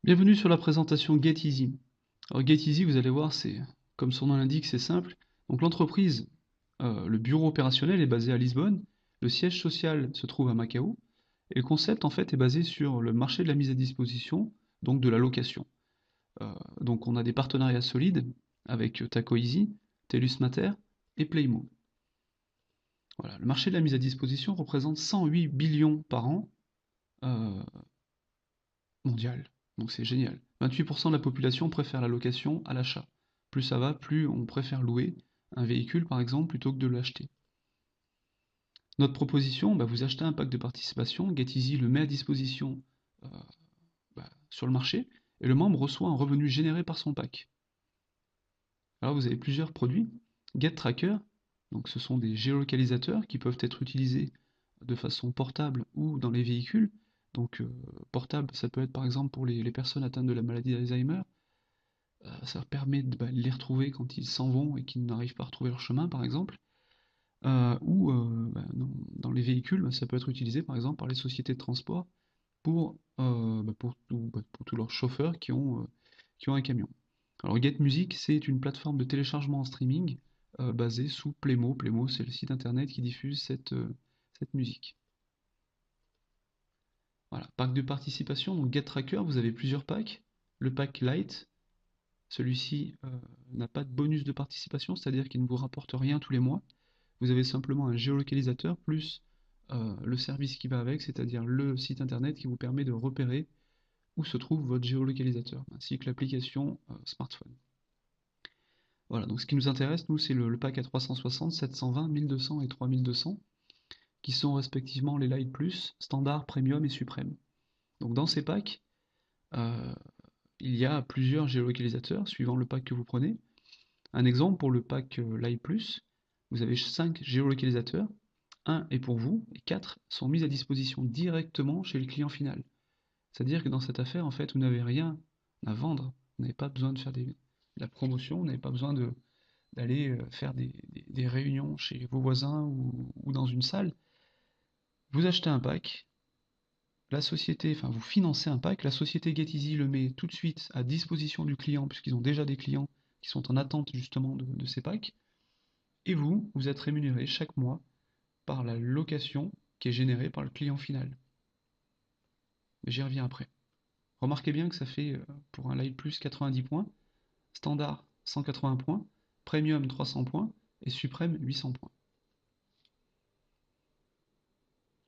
Bienvenue sur la présentation GetEasy. Alors GetEasy, vous allez voir, c'est comme son nom l'indique, c'est simple. Donc l'entreprise, le bureau opérationnel est basé à Lisbonne, le siège social se trouve à Macao, et le concept en fait est basé sur le marché de la mise à disposition, donc de la location. Donc on a des partenariats solides avec TacoEasy, TELUS Mater et Playmo. Voilà, le marché de la mise à disposition représente 108 billions par an euh, mondial. Donc c'est génial. 28% de la population préfère la location à l'achat. Plus ça va, plus on préfère louer un véhicule par exemple plutôt que de l'acheter. Notre proposition, vous achetez un pack de participation, GetEasy le met à disposition euh, sur le marché et le membre reçoit un revenu généré par son pack. Alors vous avez plusieurs produits. GetTracker, donc ce sont des géolocalisateurs qui peuvent être utilisés de façon portable ou dans les véhicules. Donc portable, ça peut être par exemple pour les personnes atteintes de la maladie d'Alzheimer. Ça permet de les retrouver quand ils s'en vont et qu'ils n'arrivent pas à retrouver leur chemin, par exemple. Ou dans les véhicules, ça peut être utilisé par exemple par les sociétés de transport pour tous leurs chauffeurs qui ont un camion. Alors Get Music, c'est une plateforme de téléchargement en streaming basée sous Playmo. Playmo, c'est le site internet qui diffuse cette musique. Voilà, pack de participation, donc Get Tracker, vous avez plusieurs packs. Le pack Lite, celui-ci n'a pas de bonus de participation, c'est-à-dire qu'il ne vous rapporte rien tous les mois. Vous avez simplement un géolocalisateur plus le service qui va avec, c'est-à-dire le site internet qui vous permet de repérer où se trouve votre géolocalisateur, ainsi que l'application smartphone. Voilà, donc ce qui nous intéresse, nous, c'est le pack à 360, 720, 1200 et 3200, qui sont respectivement les Lite Plus, Standard, Premium et Suprême. Donc dans ces packs, euh, il y a plusieurs géolocalisateurs suivant le pack que vous prenez. Un exemple pour le pack Live Plus, vous avez 5 géolocalisateurs, un est pour vous et 4 sont mis à disposition directement chez le client final. C'est-à-dire que dans cette affaire, en fait, vous n'avez rien à vendre, vous n'avez pas besoin de faire de la promotion, vous n'avez pas besoin d'aller faire des réunions chez vos voisins ou dans une salle. Vous achetez un pack, la société, enfin vous financez un pack, la société GetEasy le met tout de suite à disposition du client, puisqu'ils ont déjà des clients qui sont en attente justement de ces packs. Et vous, vous êtes rémunéré chaque mois par la location qui est générée par le client final. Mais j'y reviens après. Remarquez bien que ça fait pour un Live Plus 90 points, Standard 180 points, Premium 300 points et Suprême 800 points.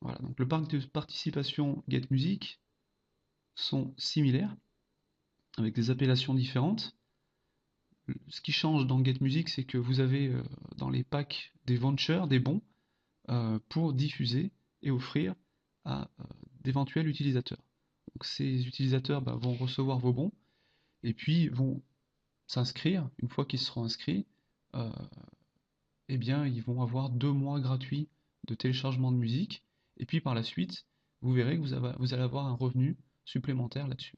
Voilà, donc le parc de participation Get Music sont similaires, avec des appellations différentes. Ce qui change dans Get Music, c'est que vous avez dans les packs des vouchers, des bons, pour diffuser et offrir à d'éventuels utilisateurs. Donc ces utilisateurs vont recevoir vos bons et puis vont s'inscrire. Une fois qu'ils seront inscrits, euh, eh bien ils vont avoir 2 mois gratuits de téléchargement de musique. Et puis par la suite, vous verrez que vous allez avoir un revenu supplémentaire là-dessus.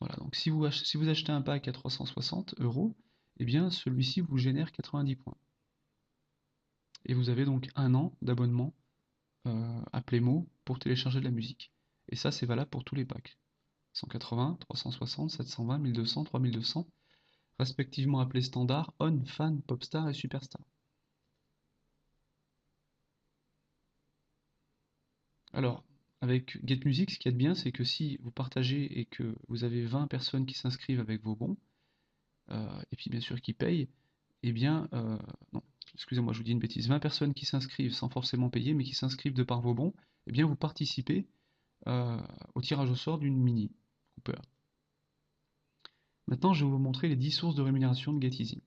Voilà, donc si vous achetez un pack à 360 euros, eh bien celui-ci vous génère 90 points. Et vous avez donc un an d'abonnement à Playmo pour télécharger de la musique. Et ça, c'est valable pour tous les packs. 180, 360, 720, 1200, 3200, respectivement appelés standard, on, fan, popstar et superstar. Alors, avec Get Music, ce qu'il y a de bien, c'est que si vous partagez et que vous avez 20 personnes qui s'inscrivent avec vos bons, et puis bien sûr qui payent, eh bien, non, excusez-moi, je vous dis une bêtise, 20 personnes qui s'inscrivent sans forcément payer, mais qui s'inscrivent de par vos bons, eh bien vous participez euh, au tirage au sort d'une Mini Cooper. Maintenant, je vais vous montrer les 10 sources de rémunération de GetEasy.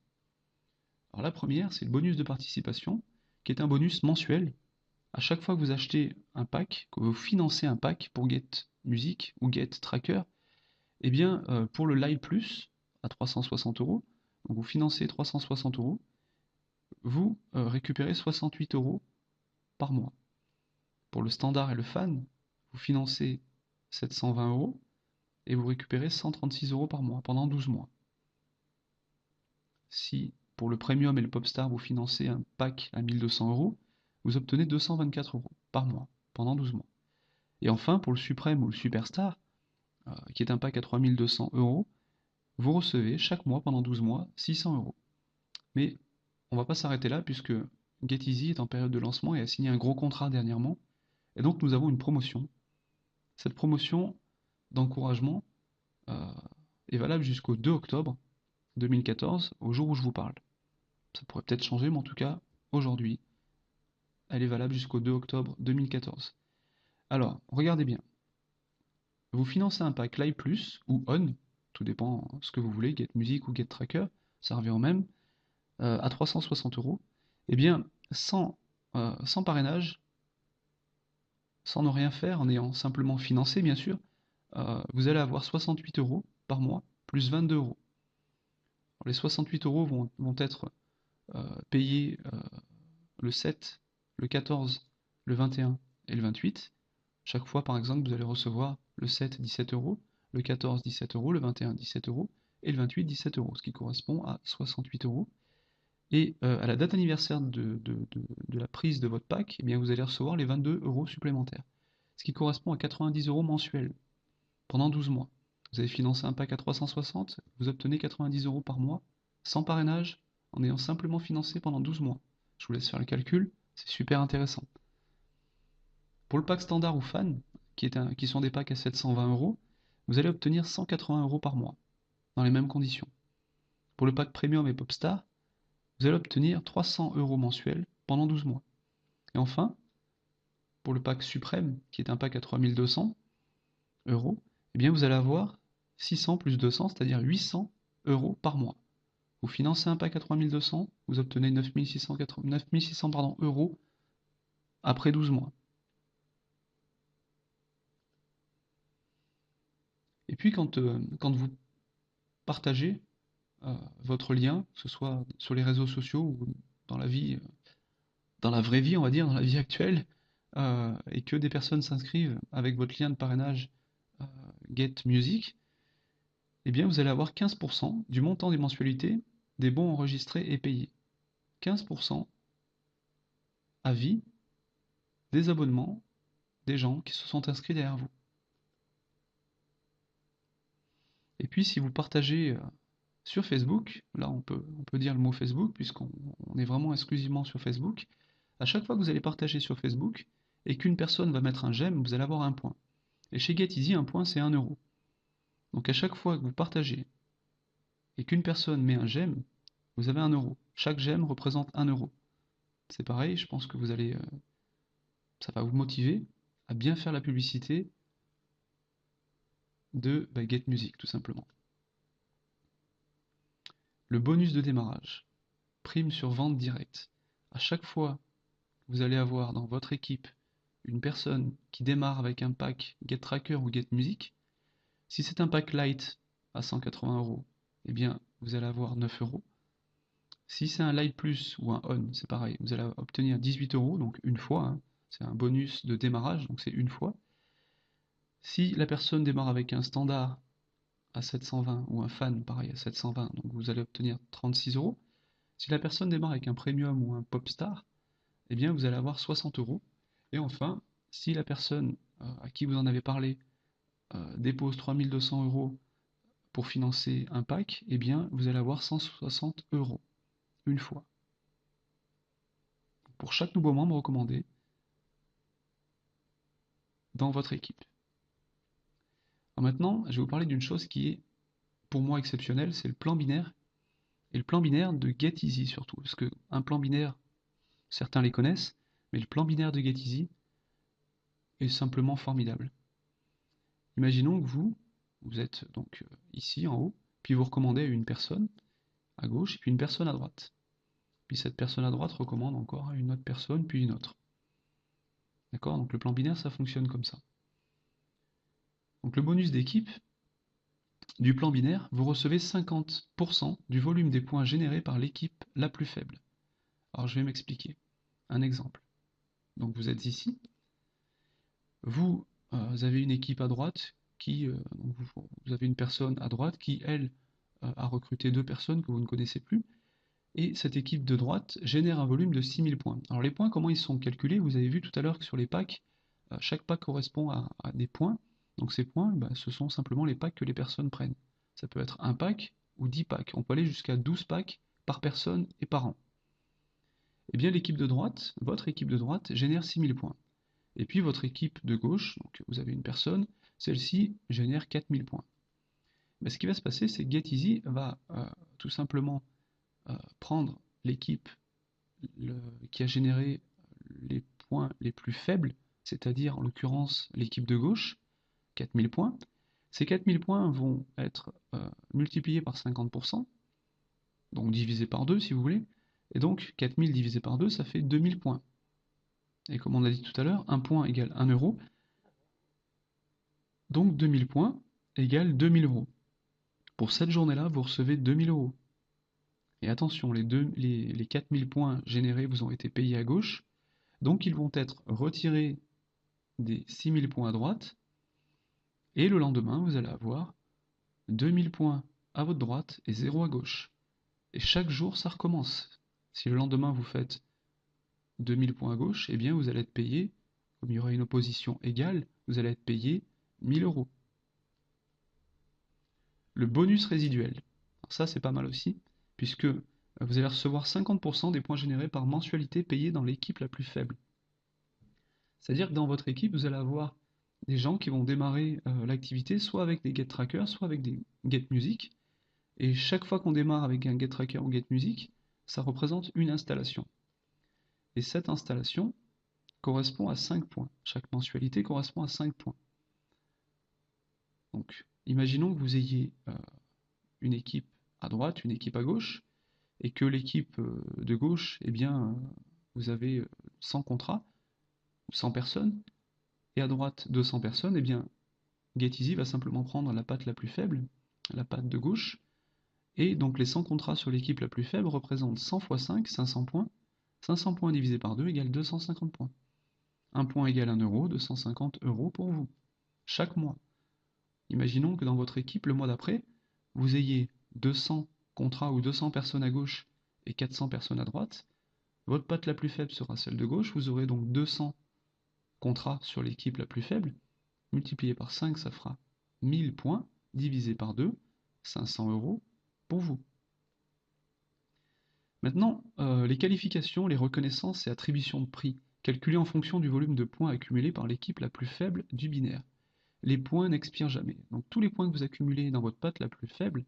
Alors la première, c'est le bonus de participation, qui est un bonus mensuel. À chaque fois que vous achetez un pack, que vous financez un pack pour Get Music ou Get Tracker, eh bien pour le Live Plus à 360 euros, donc vous financez 360 euros, vous récupérez 68 euros par mois. Pour le standard et le fan, vous financez 720 euros et vous récupérez 136 euros par mois pendant 12 mois. Si pour le premium et le popstar vous financez un pack à 1200 euros, vous obtenez 224 euros par mois pendant 12 mois. Et enfin, pour le suprême ou le superstar, qui est un pack à 3200 €, vous recevez chaque mois pendant 12 mois 600 €. Mais on va pas s'arrêter là puisque GetEasy est en période de lancement et a signé un gros contrat dernièrement. Et donc nous avons une promotion. Cette promotion d'encouragement euh, est valable jusqu'au 2 octobre 2014, au jour où je vous parle. Ça pourrait peut-être changer, mais en tout cas, aujourd'hui, elle est valable jusqu'au 2 octobre 2014. Alors, regardez bien. Vous financez un pack Live Plus ou On, tout dépend ce que vous voulez, Get Music ou Get Tracker, ça revient au même, à 360 €. Eh bien, sans parrainage, sans ne rien faire, en ayant simplement financé, bien sûr, vous allez avoir 68 € par mois, plus 22 €. Les 68 € vont être payés le 7, le 14, le 21 et le 28. Chaque fois, par exemple, vous allez recevoir le 7, 17 €, le 14, 17 €, le 21, 17 € et le 28, 17 €, ce qui correspond à 68 €. Et à la date anniversaire de la prise de votre pack, eh bien, vous allez recevoir les 22 € supplémentaires, ce qui correspond à 90 € mensuels pendant 12 mois. Vous avez financé un pack à 360, vous obtenez 90 € par mois, sans parrainage, en ayant simplement financé pendant 12 mois. Je vous laisse faire le calcul, c'est super intéressant. Pour le pack standard ou fan, qui sont des packs à 720 €, vous allez obtenir 180 € par mois, dans les mêmes conditions. Pour le pack premium et popstar, vous allez obtenir 300 € mensuels pendant 12 mois. Et enfin, pour le pack suprême, qui est un pack à 3200 €, eh bien vous allez avoir 600 plus 200, c'est-à-dire 800 € par mois. Vous financez un pack à 3200, vous obtenez 9600 € après 12 mois. Et puis quand vous partagez votre lien, que ce soit sur les réseaux sociaux ou dans la vie, dans la vraie vie, on va dire, dans la vie actuelle, et que des personnes s'inscrivent avec votre lien de parrainage Get Music, eh bien vous allez avoir 15% du montant des mensualités des bons enregistrés et payés. 15% à vie des abonnements des gens qui se sont inscrits derrière vous. Et puis si vous partagez sur Facebook, là on peut dire le mot Facebook puisqu'on est vraiment exclusivement sur Facebook, à chaque fois que vous allez partager sur Facebook et qu'une personne va mettre un j'aime, vous allez avoir un point. Et chez GetEasy, un point c'est 1 €. Donc à chaque fois que vous partagez et qu'une personne met un j'aime, vous avez 1 €. Chaque j'aime représente 1 €. C'est pareil, je pense que ça va vous motiver à bien faire la publicité de Get Music, tout simplement. Le bonus de démarrage, prime sur vente directe. À chaque fois que vous allez avoir dans votre équipe une personne qui démarre avec un pack Get Tracker ou Get Music, si c'est un pack light à 180 €, eh bien vous allez avoir 9 €. Si c'est un light plus ou un on, c'est pareil, vous allez obtenir 18 €, donc une fois, hein. C'est un bonus de démarrage, donc c'est une fois. Si la personne démarre avec un standard à 720 ou un fan pareil à 720, donc vous allez obtenir 36 €. Si la personne démarre avec un premium ou un popstar, eh bien vous allez avoir 60 €. Et enfin, si la personne à qui vous en avez parlé dépose 3200 € pour financer un pack, eh bien vous allez avoir 160 € une fois. Pour chaque nouveau membre recommandé dans votre équipe. Alors maintenant, je vais vous parler d'une chose qui est pour moi exceptionnelle, c'est le plan binaire. Et le plan binaire de GetEasy surtout. Parce qu'un plan binaire, certains les connaissent, mais le plan binaire de GetEasy est simplement formidable. Imaginons que vous êtes donc ici en haut, puis vous recommandez à une personne à gauche, et puis une personne à droite. Puis cette personne à droite recommande encore à une autre personne, puis une autre. D'accord? Donc le plan binaire, ça fonctionne comme ça. Donc le bonus d'équipe du plan binaire, vous recevez 50% du volume des points générés par l'équipe la plus faible. Alors je vais m'expliquer. Un exemple. Donc vous êtes ici, vous avez une équipe à droite vous avez une personne à droite qui, elle, a recruté deux personnes que vous ne connaissez plus, et cette équipe de droite génère un volume de 6000 points. Alors les points, comment ils sont calculés? Vous avez vu tout à l'heure que sur les packs, chaque pack correspond à des points, Donc ces points, bah, ce sont simplement les packs que les personnes prennent. Ça peut être un pack ou 10 packs. On peut aller jusqu'à 12 packs par personne et par an. Et bien l'équipe de droite, votre équipe de droite, génère 6000 points. Et puis votre équipe de gauche, donc vous avez une personne, celle-ci génère 4000 points. Mais ce qui va se passer, c'est que GetEasy va tout simplement prendre l'équipe qui a généré les points les plus faibles, c'est-à-dire en l'occurrence l'équipe de gauche, 4000 points. Ces 4000 points vont être multipliés par 50%, donc divisé par 2 si vous voulez, et donc 4000 divisé par 2, ça fait 2000 points. Et comme on l'a dit tout à l'heure, 1 point égale 1 euro, donc 2000 points égale 2000 euros. Pour cette journée-là, vous recevez 2000 euros. Et attention, les 4000 points générés vous ont été payés à gauche, donc ils vont être retirés des 6000 points à droite, et le lendemain, vous allez avoir 2000 points à votre droite et 0 à gauche. Et chaque jour, ça recommence. Si le lendemain, vous faites 2000 points à gauche, eh bien, vous allez être payé, comme il y aura une opposition égale, vous allez être payé 1000 euros. Le bonus résiduel. Alors ça, c'est pas mal aussi, puisque vous allez recevoir 50% des points générés par mensualité payés dans l'équipe la plus faible. C'est-à-dire que dans votre équipe, vous allez avoir des gens qui vont démarrer l'activité soit avec des GetTrackers, soit avec des GetMusic. Et chaque fois qu'on démarre avec un GetTracker ou GetMusic, ça représente une installation. Et cette installation correspond à 5 points. Chaque mensualité correspond à 5 points. Donc, imaginons que vous ayez une équipe à droite, une équipe à gauche, et que l'équipe de gauche, eh bien, vous avez 100 contrats, 100 personnes, et à droite 200 personnes, eh bien, GetEasy va simplement prendre la patte la plus faible, la patte de gauche, et donc les 100 contrats sur l'équipe la plus faible représentent 100 x 5, 500 points. 500 points divisé par 2 égale 250 points. 1 point égale 1 euro, 250 euros pour vous, chaque mois. Imaginons que dans votre équipe, le mois d'après, vous ayez 200 contrats ou 200 personnes à gauche et 400 personnes à droite. Votre patte la plus faible sera celle de gauche, vous aurez donc 200 contrats sur l'équipe la plus faible. Multiplié par 5, ça fera 1000 points, divisé par 2, 500 euros pour vous. Maintenant, les qualifications, les reconnaissances et attributions de prix, calculées en fonction du volume de points accumulés par l'équipe la plus faible du binaire. Les points n'expirent jamais. Donc tous les points que vous accumulez dans votre patte la plus faible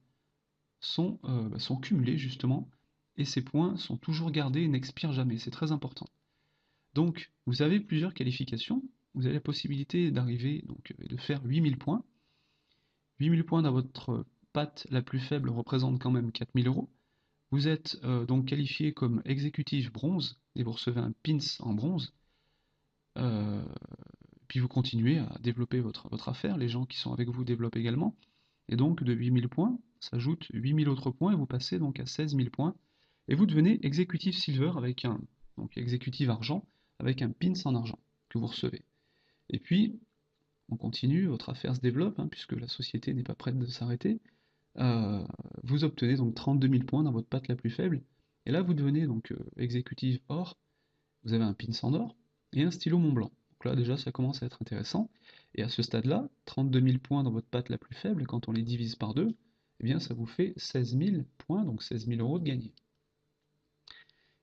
sont cumulés justement, et ces points sont toujours gardés et n'expirent jamais, c'est très important. Donc vous avez plusieurs qualifications, vous avez la possibilité d'arriver, donc de faire 8000 points. 8000 points dans votre patte la plus faible représente quand même 4000 euros. Vous êtes donc qualifié comme exécutif bronze, et vous recevez un pins en bronze. Puis vous continuez à développer votre affaire, les gens qui sont avec vous développent également. Et donc de 8000 points, s'ajoutent 8000 autres points, et vous passez donc à 16 000 points. Et vous devenez exécutif silver avec donc exécutif argent, avec un pins en argent que vous recevez. Et puis, on continue, votre affaire se développe, hein, puisque la société n'est pas prête de s'arrêter. Vous obtenez donc 32 000 points dans votre patte la plus faible. Et là, vous devenez donc exécutif or, vous avez un pins en or et un stylo Montblanc. Donc là, déjà, ça commence à être intéressant. Et à ce stade-là, 32 000 points dans votre patte la plus faible, quand on les divise par 2, eh bien, ça vous fait 16 000 points, donc 16 000 euros de gagné.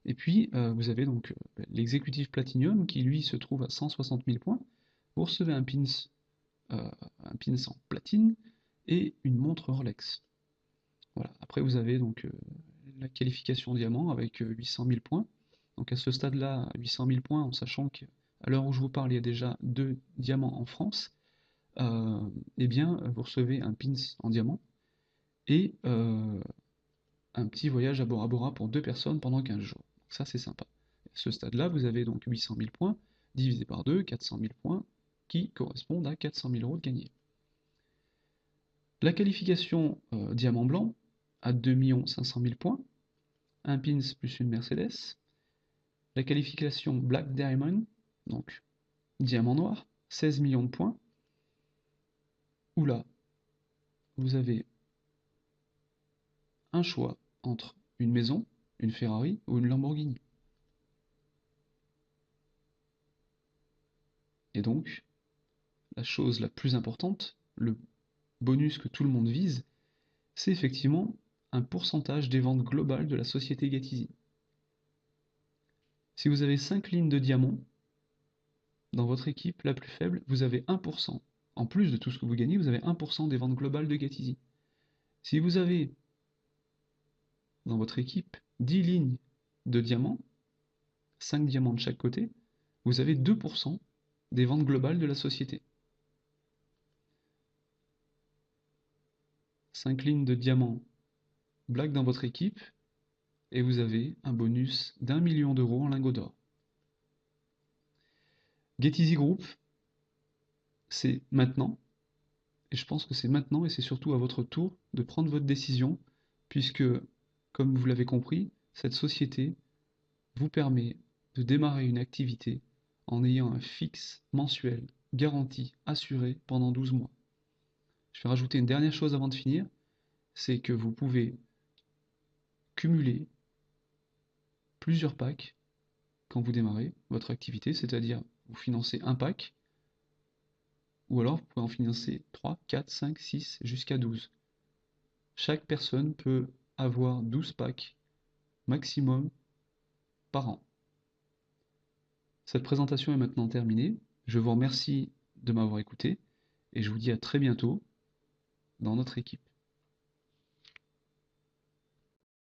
Et puis, vous avez donc l'exécutif Platinum, qui lui se trouve à 160 000 points. Vous recevez un pins en platine et une montre Rolex. Voilà. Après, vous avez donc la qualification diamant avec 800 000 points. Donc à ce stade-là, 800 000 points, en sachant qu'à l'heure où je vous parle, il y a déjà 2 diamants en France, eh bien, vous recevez un pins en diamant et un petit voyage à Bora Bora pour 2 personnes pendant 15 jours. Donc ça, c'est sympa. À ce stade-là, vous avez donc 800 000 points, divisé par 2, 400 000 points, qui correspondent à 400 000 euros de gagnés. La qualification diamant blanc, à 2 500 000 points, un pins plus une Mercedes. La qualification Black Diamond, donc diamant noir, 16 millions de points, où là, vous avez un choix entre une maison, une Ferrari ou une Lamborghini. Et donc, la chose la plus importante, le bonus que tout le monde vise, c'est effectivement un pourcentage des ventes globales de la société Gatizi. Si vous avez 5 lignes de diamants, dans votre équipe la plus faible, vous avez 1%. En plus de tout ce que vous gagnez, vous avez 1% des ventes globales de Gatizi. Si vous avez dans votre équipe 10 lignes de diamants, 5 diamants de chaque côté, vous avez 2% des ventes globales de la société. 5 lignes de diamants black dans votre équipe, et vous avez un bonus d'1 million d'euros en lingots d'or. Gatizi Group, c'est maintenant, et je pense que c'est maintenant, et c'est surtout à votre tour de prendre votre décision, puisque, comme vous l'avez compris, cette société vous permet de démarrer une activité en ayant un fixe mensuel garanti, assuré pendant 12 mois. Je vais rajouter une dernière chose avant de finir, c'est que vous pouvez cumuler plusieurs packs quand vous démarrez votre activité, c'est-à-dire vous financez un pack, ou alors vous pouvez en financer 3, 4, 5, 6, jusqu'à 12. Chaque personne peut avoir 12 packs maximum par an. Cette présentation est maintenant terminée. Je vous remercie de m'avoir écouté et je vous dis à très bientôt dans notre équipe.